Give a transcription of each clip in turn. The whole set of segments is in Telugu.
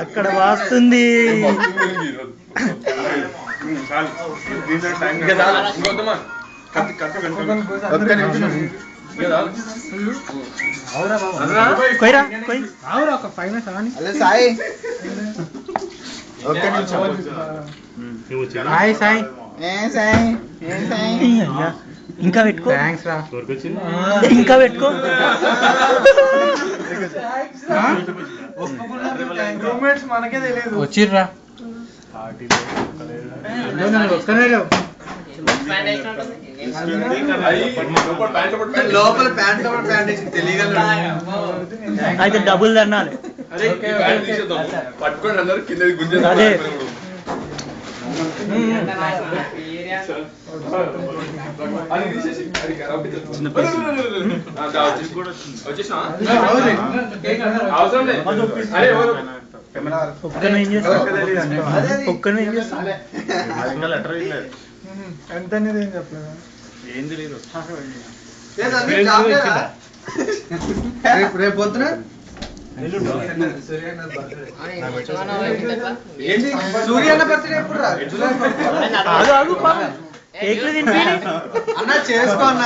అక్కడ వాస్తుంది. సాయి హాయ్ సాయి. ఇంకా పెట్టుకో, ఇంకా పెట్టుకో. మనకే తెలియదు. వచ్చిర్రా లోపల ప్యాంట్ తెలియగలరు. అయితే డబుల్ తినాలి. పట్టుకోండి అందరు కింద గుంజ. అదే ఒక్కనే ఏం చేస్తా, ఒక్కనే ఏం చేస్తా. ఎంత అనేది ఏం చెప్పలేదు. ఏం తెలియదు. రేపు పొద్దున సూర్యన్న బర్త్డే ఎప్పుడు రా? కేక్లు తినిపి అన్న చేసుకో అన్న.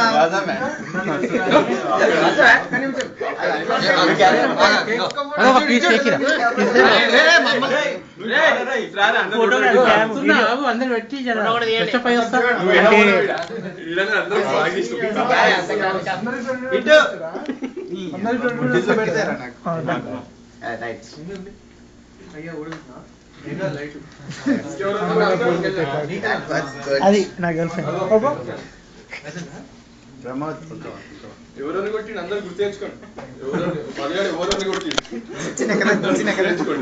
అందరు పెట్టి వస్తా. అది నా గర్ల్ ఫ్రెండ్. ఎవరెవరిని కొట్టి అందరు గుర్తు తెచ్చుకోండి. ఎవరెవరిని కొట్టి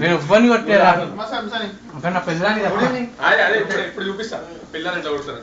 నేను ఎవ్వరిని కొట్టేరా, నా పిల్లని అదే ఇప్పుడు చూపిస్తా పిల్లలు ఎట్లా కొడతారు.